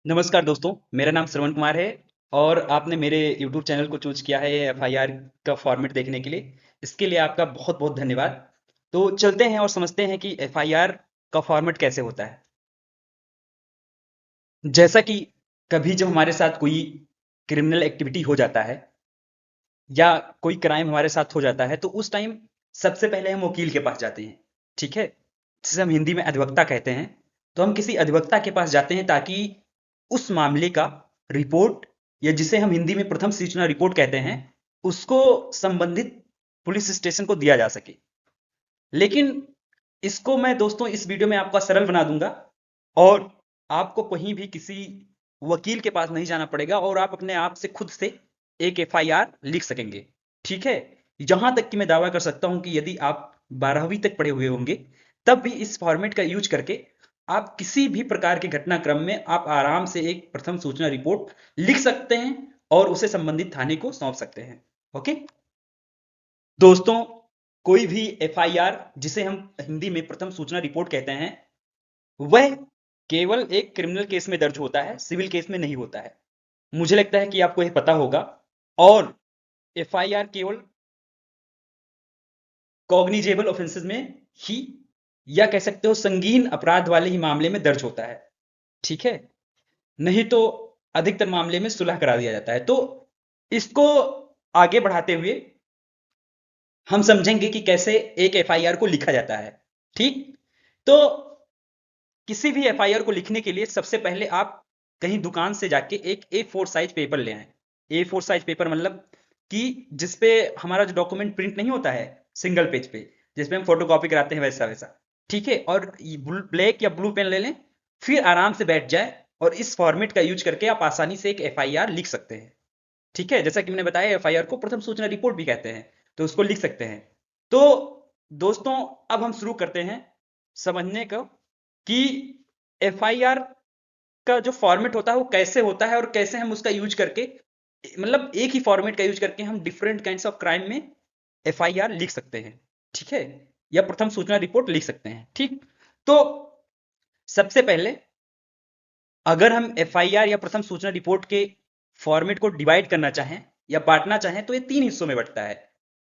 नमस्कार दोस्तों, मेरा नाम श्रवण कुमार है और आपने मेरे YouTube चैनल को चूज किया है एफआईआर का फॉर्मेट देखने के लिए। इसके लिए आपका बहुत बहुत धन्यवाद। तो चलते हैं और समझते हैं कि एफआईआर का फॉर्मेट कैसे होता है। जैसा कि कभी जब हमारे साथ कोई क्रिमिनल एक्टिविटी हो जाता है या कोई क्राइम हमारे साथ हो जाता है तो उस टाइम सबसे पहले हम वकील के पास जाते हैं। ठीक है, जिसे हम हिंदी में अधिवक्ता कहते हैं। तो हम किसी अधिवक्ता के पास जाते हैं ताकि उस मामले का रिपोर्ट, या जिसे हम हिंदी में प्रथम सूचना रिपोर्ट कहते हैं, उसको संबंधित पुलिस स्टेशन को दिया जा सके। लेकिन इसको मैं दोस्तों इस वीडियो में आपका सरल बना दूंगा और आपको कहीं भी किसी वकील के पास नहीं जाना पड़ेगा और आप अपने आप से खुद से एक एफआईआर लिख सकेंगे। ठीक है, यहां तक कि मैं दावा कर सकता हूं कि यदि आप 12वीं तक पढ़े हुए होंगे तब भी इस फॉर्मेट का यूज करके आप किसी भी प्रकार के घटनाक्रम में आप आराम से एक प्रथम सूचना रिपोर्ट लिख सकते हैं और उसे संबंधित थाने को सौंप सकते हैं। ओके दोस्तों, कोई भी एफआईआर जिसे हम हिंदी में प्रथम सूचना रिपोर्ट कहते हैं, वह केवल एक क्रिमिनल केस में दर्ज होता है, सिविल केस में नहीं होता है। मुझे लगता है कि आपको यह पता होगा। और एफआईआर केवल कॉग्निजेबल ऑफेंसेस में ही, या कह सकते हो संगीन अपराध वाले ही मामले में दर्ज होता है। ठीक है, नहीं तो अधिकतर मामले में सुलह करा दिया जाता है। तो इसको आगे बढ़ाते हुए हम समझेंगे कि कैसे एक एफआईआर को लिखा जाता है। ठीक, तो किसी भी एफआईआर को लिखने के लिए सबसे पहले आप कहीं दुकान से जाके एक A4 साइज पेपर ले आए। A4 साइज पेपर मतलब कि जिसपे हमारा जो डॉक्यूमेंट प्रिंट नहीं होता है सिंगल पेज पे, जिसपे हम फोटो कॉपी कराते हैं, वैसा वैसा। ठीक है, और ब्लैक या ब्लू पेन ले लें, फिर आराम से बैठ जाए और इस फॉर्मेट का यूज करके आप आसानी से एक एफआईआर लिख सकते हैं। ठीक है, जैसा कि मैंने बताया एफआईआर को प्रथम सूचना रिपोर्ट भी कहते हैं, तो उसको लिख सकते हैं। तो दोस्तों, अब हम शुरू करते हैं समझने को कि एफआईआर का जो फॉर्मेट होता है वो कैसे होता है और कैसे हम उसका यूज करके, मतलब एक ही फॉर्मेट का यूज करके हम डिफरेंट काइंड्स ऑफ क्राइम में एफआईआर लिख सकते हैं। ठीक है, या प्रथम सूचना रिपोर्ट लिख सकते हैं। ठीक, तो सबसे पहले अगर हम एफआईआर या प्रथम सूचना रिपोर्ट के फॉर्मेट को डिवाइड करना चाहें या बांटना चाहें तो ये तीन हिस्सों में बंटता है।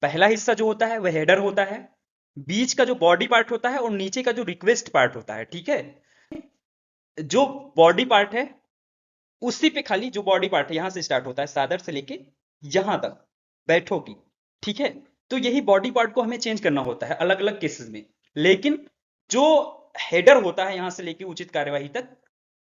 पहला हिस्सा जो होता है वह हेडर होता है, बीच का जो बॉडी पार्ट होता है और नीचे का जो रिक्वेस्ट पार्ट होता है। ठीक है, जो बॉडी पार्ट है उसी पे खाली, जो बॉडी पार्ट है यहां से स्टार्ट होता है सादर से लेके यहां तक बैठो की। ठीक है, तो यही बॉडी पार्ट को हमें चेंज करना होता है अलग अलग केसेस में। लेकिन जो हेडर होता है यहां से लेके उचित कार्यवाही तक,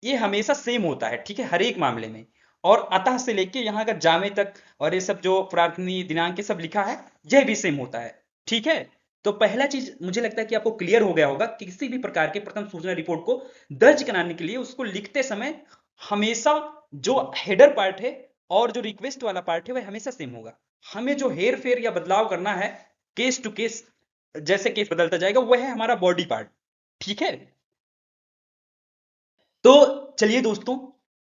ये हमेशा सेम होता है। ठीक है, हर एक मामले में। और अतः से लेके यहां अगर जामे तक और ये सब जो प्रार्थनी दिनांक ये सब लिखा है, यह भी सेम होता है। ठीक है, तो पहला चीज मुझे लगता है कि आपको क्लियर हो गया होगा कि किसी भी प्रकार के प्रथम सूचना रिपोर्ट को दर्ज कराने के लिए उसको लिखते समय हमेशा जो हेडर पार्ट है और जो रिक्वेस्ट वाला पार्ट है वह हमेशा सेम होगा। हमें जो हेर फेर या बदलाव करना है केस टू केस, जैसे केस बदलता जाएगा, वह है हमारा बॉडी पार्ट। ठीक है, तो चलिए दोस्तों,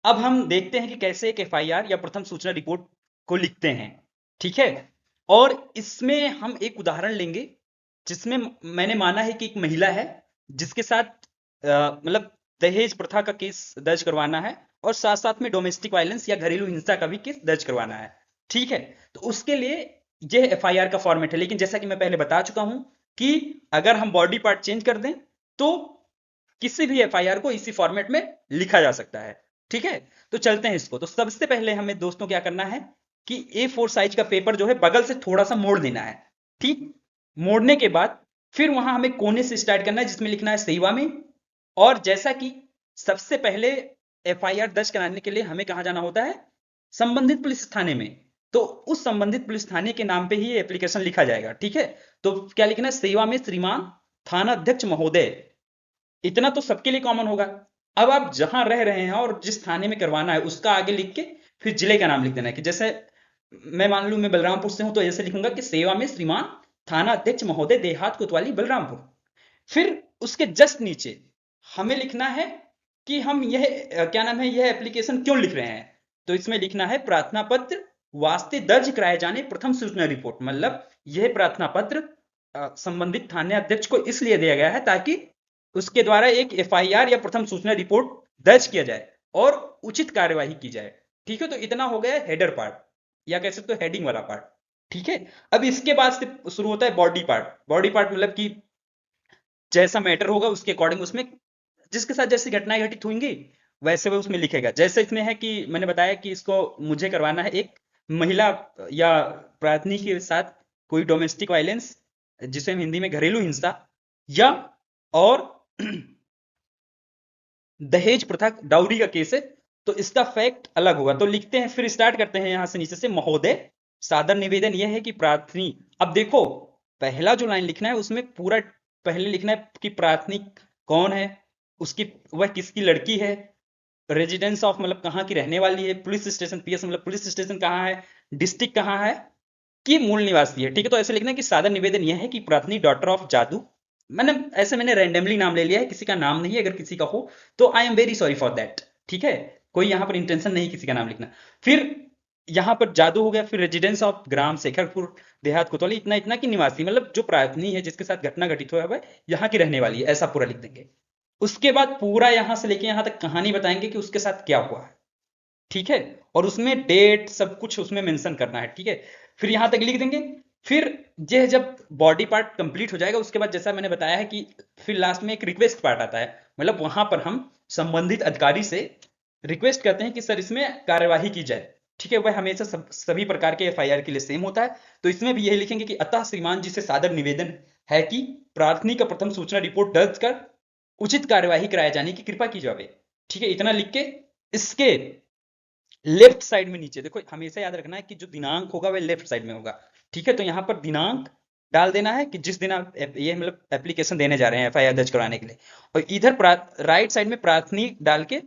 अब हम देखते हैं कि कैसे एक एफआईआर या प्रथम सूचना रिपोर्ट को लिखते हैं। ठीक है, और इसमें हम एक उदाहरण लेंगे जिसमें मैंने माना है कि एक महिला है जिसके साथ मतलब दहेज प्रथा का केस दर्ज करवाना है और साथ साथ में डोमेस्टिक वायलेंस या घरेलू हिंसा का भी केस दर्ज करवाना है। ठीक है, तो उसके लिए यह एफआईआर का फॉर्मेट है। लेकिन जैसा कि मैं पहले बता चुका हूं कि अगर हम बॉडी पार्ट चेंज कर दें तो किसी भी एफआईआर को इसी फॉर्मेट में लिखा जा सकता है। ठीक है, तो चलते हैं इसको। तो सबसे पहले हमें दोस्तों क्या करना है कि A4 साइज का पेपर जो है बगल से थोड़ा सा मोड़ देना है। ठीक, मोड़ने के बाद फिर वहां हमें कोने से स्टार्ट करना है जिसमें लिखना है सेवा में। और जैसा कि सबसे पहले एफआईआर दर्ज कराने के लिए हमें कहां जाना होता है, संबंधित पुलिस थाने में। तो उस संबंधित पुलिस थाने के नाम पे ही एप्लीकेशन लिखा जाएगा। ठीक है, तो क्या लिखना है, सेवा में श्रीमान थाना अध्यक्ष महोदय। इतना तो सबके लिए कॉमन होगा। अब आप जहां रह रहे हैं और जिस थाने में करवाना है उसका आगे लिख के फिर जिले का नाम लिख देना है। कि जैसे मैं मान लू मैं बलरामपुर से हूं तो ऐसे लिखूंगा कि सेवा में श्रीमान थाना अध्यक्ष महोदय देहात कोतवाली बलरामपुर। फिर उसके जस्ट नीचे हमें लिखना है कि हम यह क्या नाम है, यह एप्लीकेशन क्यों लिख रहे हैं। तो इसमें लिखना है प्रार्थना पत्र वास्ते दर्ज कराए जाने प्रथम सूचना रिपोर्ट। मतलब यह प्रार्थना पत्र संबंधित थाने अध्यक्ष को इसलिए दिया गया है ताकि उसके द्वारा एक एफआईआर या प्रथम सूचना रिपोर्ट दर्ज किया जाए। और उचित कार्यवाही की जाए। ठीक है, तो इतना हो गया हेडर पार्ट, या कह सकते हो हेडिंग वाला पार्ट। ठीक है, अब इसके बाद से शुरू होता है बॉडी पार्ट। बॉडी पार्ट मतलब कि जैसा मैटर होगा उसके अकॉर्डिंग उसमें जिसके साथ जैसी घटनाएं घटित होंगी वैसे वो उसमें लिखेगा। जैसे इसमें है कि मैंने बताया कि इसको मुझे करवाना है एक महिला या प्रार्थनी के साथ कोई डोमेस्टिक वायलेंस, जिसे हम हिंदी में घरेलू हिंसा, या और दहेज प्रथा डाउरी का केस है, तो इसका फैक्ट अलग होगा। तो लिखते हैं, फिर स्टार्ट करते हैं यहां से नीचे से। महोदय, सादर निवेदन यह है कि प्रार्थनी, अब देखो पहला जो लाइन लिखना है उसमें पूरा पहले लिखना है कि प्रार्थनी कौन है, उसकी वह किसकी लड़की है, रेजिडेंस ऑफ मतलब कहाँ की रहने वाली है, पुलिस स्टेशन, पीएस मतलब पुलिस स्टेशन कहाँ है, डिस्ट्रिक्ट कहाँ है, कि मूल निवासी है। ठीक है, तो ऐसे लिखना है कि सादर निवेदन यह है कि प्रार्थनी डॉटर ऑफ जादू, मैंने रैंडमली नाम ले लिया है, किसी का नाम नहीं है, अगर किसी का हो तो I am very sorry for that. ठीक है, कोई यहां पर इंटेंशन नहीं किसी का नाम लिखना। फिर यहां पर जादू हो गया, फिर रेजिडेंस ऑफ ग्राम शेखरपुर देहात कोतवाली, इतना इतना की निवासी, मतलब जो प्रार्थनी है जिसके साथ घटना घटित हुआ है यहाँ की रहने वाली है, ऐसा पूरा लिख देंगे। उसके बाद पूरा यहां से लेके यहां तक कहानी बताएंगे कि उसके साथ क्या हुआ है। ठीक है, और उसमें डेट सब कुछ उसमें मेंशन करना है। ठीक है, फिर यहां तक लिख देंगे। फिर ये जब बॉडी पार्ट कंप्लीट हो जाएगा उसके बाद जैसा मैंने बताया है कि फिर लास्ट में एक रिक्वेस्ट पार्ट आता है, मतलब वहां पर हम संबंधित अधिकारी से रिक्वेस्ट करते हैं कि सर इसमें कार्यवाही की जाए। ठीक है, वह हमेशा सभी प्रकार के एफआईआर के लिए सेम होता है। तो इसमें भी यही लिखेंगे कि अतः श्रीमान जी से सादर निवेदन है कि प्रार्थनी का प्रथम सूचना रिपोर्ट दर्ज कर उचित कार्यवाही कराए जाने की कृपा की जाए। ठीक है, इतना लिख के इसके लेफ्ट साइड में नीचे देखो, हमेशा याद रखना है कि जो दिनांक होगा वह लेफ्ट साइड में होगा। ठीक है, तो यहां पर दिनांक डाल देना है कि जिस दिन आप ये मतलब एप्लीकेशन देने जा रहे हैं एफआईआर दर्ज कराने के लिए, और इधर राइट साइड में प्रार्थनी डाल के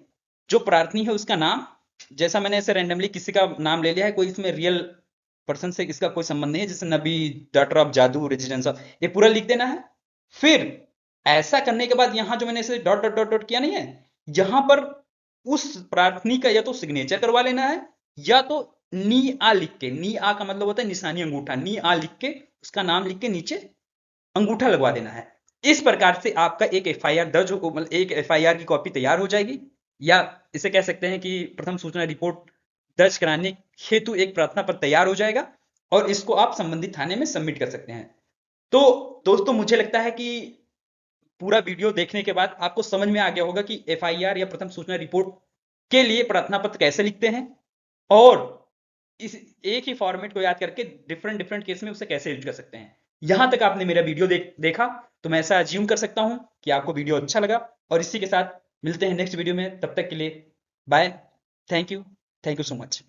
जो प्रार्थनी है उसका नाम, जैसा मैंने ऐसे रैंडमली किसी का नाम ले लिया है, कोई इसमें रियल पर्सन से इसका कोई संबंध नहीं है, जैसे नबी डॉटर ऑफ जादू रेजिडेंस ऑफ, ये पूरा लिख देना है। फिर ऐसा करने के बाद यहां जो मैंने इसे डॉट डॉट डॉट डॉट किया नहीं है, यहां पर उस प्रार्थनी का या तो सिग्नेचर करवा लेना है, या तो नी आ लिख के, नी आ का मतलब होता है निशानी अंगूठा, नी आ लिख के उसका नाम लिख के नीचे अंगूठा लगवा देना है। इस प्रकार से आपका एक एफआईआर दर्ज हो, मतलब एक एफआईआर की कॉपी तैयार हो जाएगी, या इसे कह सकते हैं कि प्रथम सूचना रिपोर्ट दर्ज कराने हेतु एक प्रार्थना पत्र तैयार हो जाएगा, और इसको आप संबंधित थाने में सबमिट कर सकते हैं। तो दोस्तों मुझे लगता है कि पूरा वीडियो देखने के बाद आपको समझ में आ गया होगा कि एफआईआर या प्रथम सूचना रिपोर्ट के लिए प्रार्थना पत्र कैसे लिखते हैं, और इस एक ही फॉर्मेट को याद करके डिफरेंट डिफरेंट केस में उसे कैसे यूज कर सकते हैं। यहां तक आपने मेरा वीडियो देखा तो मैं ऐसा अज्यूम कर सकता हूं कि आपको वीडियो अच्छा लगा, और इसी के साथ मिलते हैं नेक्स्ट वीडियो में। तब तक के लिए bye, thank you, thank you so much.